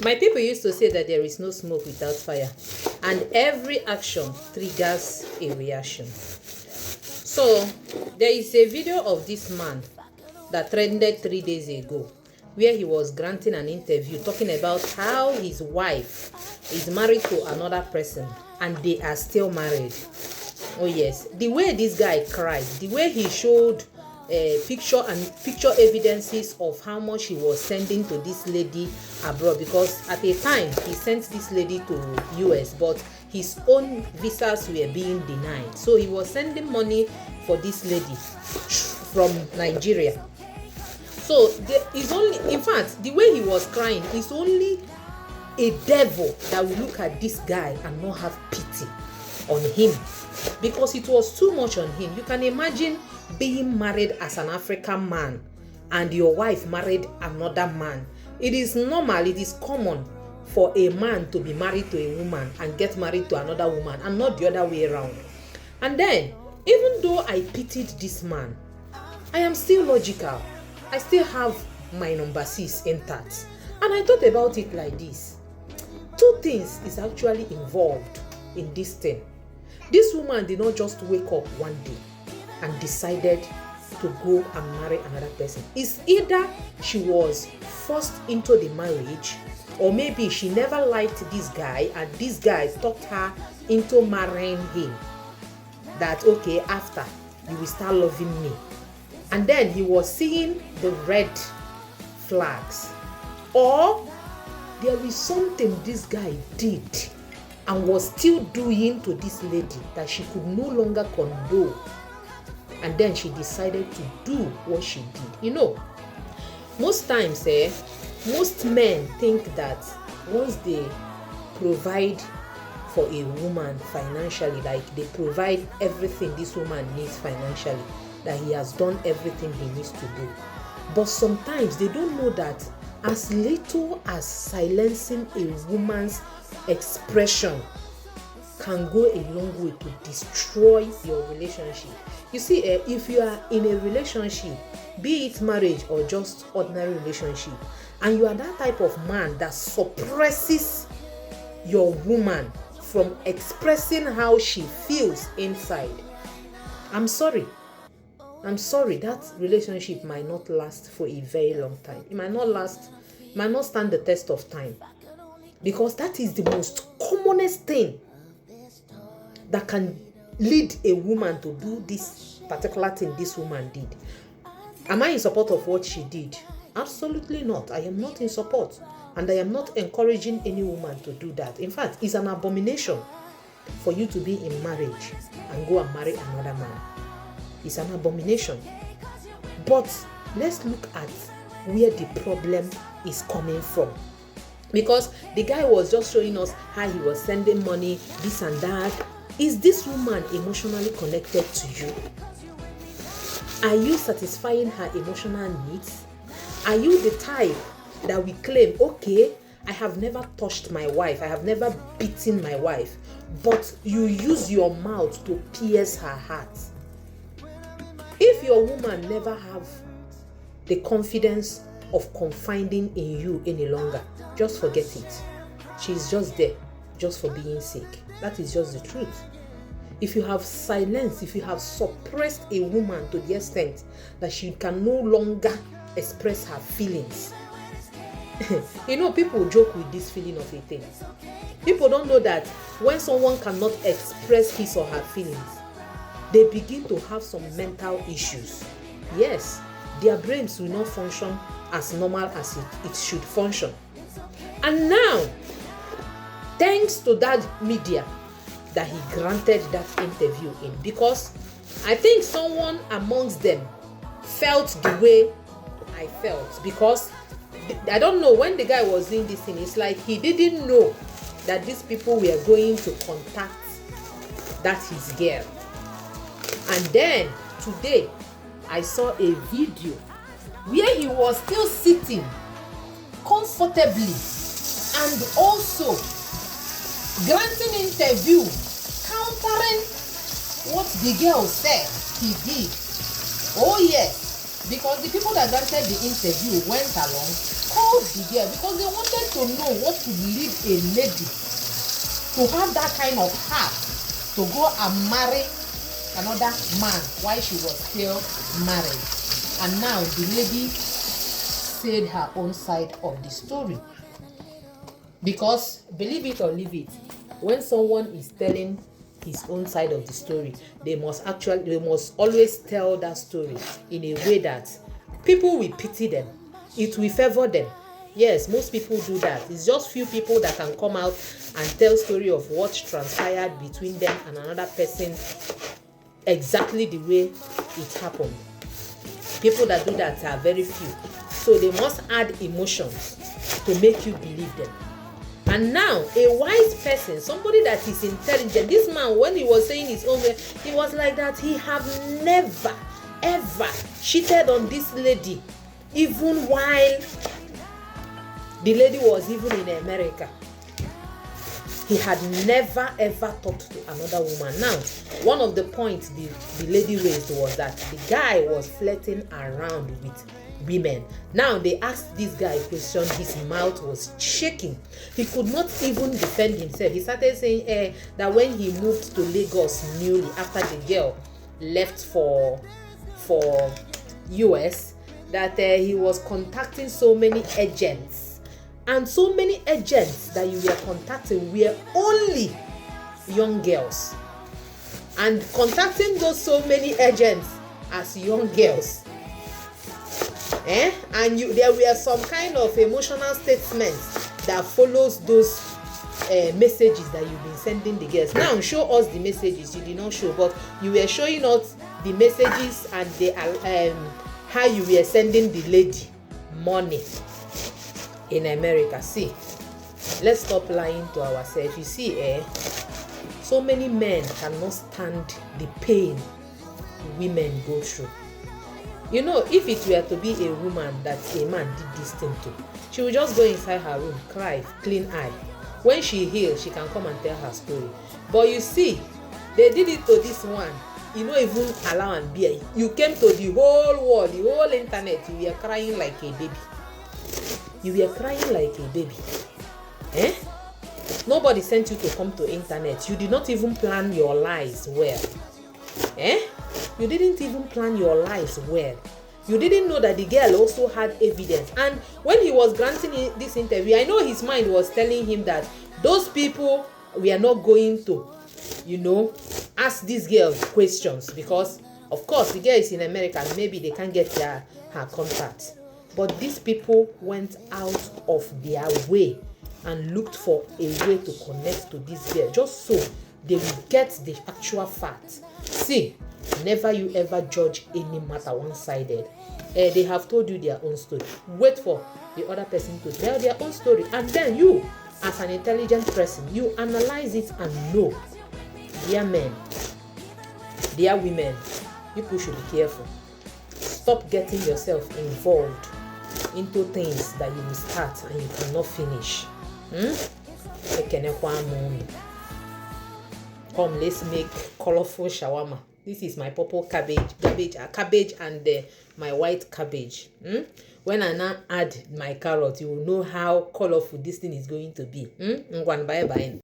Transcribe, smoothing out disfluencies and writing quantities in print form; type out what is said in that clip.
My people used to say that there is no smoke without fire, and every action triggers a reaction. So there is a video of this man that trended 3 days ago, where he was granting an interview talking about how his wife is married to another person and they are still married. Oh yes, the way this guy cried, the way he showed picture evidences of how much he was sending to this lady abroad, because at a time he sent this lady to US, but his own visas were being denied, so he was sending money for this lady from Nigeria. So in fact, the way he was crying, is only a devil that will look at this guy and not have pity on him, because it was too much on him. You can imagine being married as an African man and your wife married another man. It is normal, it is common for a man to be married to a woman and get married to another woman, and not the other way around. And then, even though I pitied this man, I am still logical. I still have my number 6 intact. And I thought about it like this. 2 things is actually involved in this thing. This woman did not just wake up one day and decided to go and marry another person. It's either she was forced into the marriage, or maybe she never liked this guy and this guy talked her into marrying him. That, okay, after, you will start loving me. And then he was seeing the red flags. Or there is something this guy did and was still doing to this lady that she could no longer condone. And then she decided to do what she did. You know, most times, most men think that once they provide for a woman financially, like they provide everything this woman needs financially, that he has done everything he needs to do. But sometimes they don't know that as little as silencing a woman's expression can go a long way to destroy your relationship. You see, if you are in a relationship, be it marriage or just ordinary relationship, and you are that type of man that suppresses your woman from expressing how she feels inside, I'm sorry, that relationship might not last for a very long time. It might not stand the test of time, because that is the most commonest thing that can lead a woman to do this particular thing this woman did. Am I in support of what she did? Absolutely not. I am not in support, and I am not encouraging any woman to do that. In fact, it's an abomination for you to be in marriage and go and marry another man. It's an abomination. But let's look at where the problem is coming from. Because the guy was just showing us how he was sending money, this and that. Is this woman emotionally connected to you? Are you satisfying her emotional needs? Are you the type that we claim, okay, I have never touched my wife, I have never beaten my wife, but you use your mouth to pierce her heart? If your woman never have the confidence of confiding in you any longer, just forget it. She's just there, just for being sake. That is just the truth. If you have silenced, if you have suppressed a woman to the extent that she can no longer express her feelings, you know, people joke with this feeling of a thing. People don't know that when someone cannot express his or her feelings, they begin to have some mental issues. Yes, their brains will not function as normal as it should function. And now, thanks to that media that he granted that interview in, because I think someone amongst them felt the way I felt, because I don't know, when the guy was doing this thing, it's like he didn't know that these people were going to contact that his girl. And then today I saw a video where he was still sitting comfortably and also granting interview, countering what the girl said he did. Oh yes, because the people that granted the interview went along, called held the girl because they wanted to know what would lead a lady to have that kind of heart to go and marry another man while she was still married. And now the lady said her own side of the story. Because believe it or leave it, when someone is telling his own side of the story, they must always tell that story in a way that people will pity them. It will favor them. Yes, most people do that. It's just few people that can come out and tell story of what transpired between them and another person exactly the way it happened. People that do that are very few. So they must add emotions to make you believe them. And now, a wise person, somebody that is intelligent, this man, when he was saying his own way, he was like that. He have never, ever cheated on this lady, even while the lady was even in America. He had never, ever talked to another woman. Now, one of the points the lady raised was that the guy was flirting around with women. Now they asked this guy a question, his mouth was shaking. He could not even defend himself. He started saying that when he moved to Lagos newly after the girl left for US, that he was contacting so many agents, and so many agents that you were contacting were only young girls, and contacting those so many agents as young girls. And there were some kind of emotional statements that follows those messages that you've been sending the girls. Now show us the messages. You did not show, but you were showing us the messages and the how you were sending the lady money in America. See, let's stop lying to ourselves. You see, so many men cannot stand the pain women go through. You know, if it were to be a woman that a man did this thing to, she would just go inside her room, cry, clean eye. When she heals, she can come and tell her story. But you see, they did it to this one. You don't even allow and be. You came to the whole world, the whole internet. You were crying like a baby. You were crying like a baby. Nobody sent you to come to internet. You did not even plan your lies well. You didn't even plan your lies well. You didn't know that the girl also had evidence. And when he was granting this interview, I know his mind was telling him that those people, we are not going to, ask these girls questions, because of course the girl is in America and maybe they can't get her contact. But these people went out of their way and looked for a way to connect to this girl, just so they will get the actual facts. See, never you ever judge any matter one-sided. They have told you their own story. Wait for the other person to tell their own story, and then you, as an intelligent person, you analyze it and know. Dear men, dear women, people should be careful. Stop getting yourself involved into things that you will start and you cannot finish. Come, let's make colorful shawarma. This is my purple cabbage and my white cabbage. When I now add my carrot, you will know how colorful this thing is going to be. Bye bye.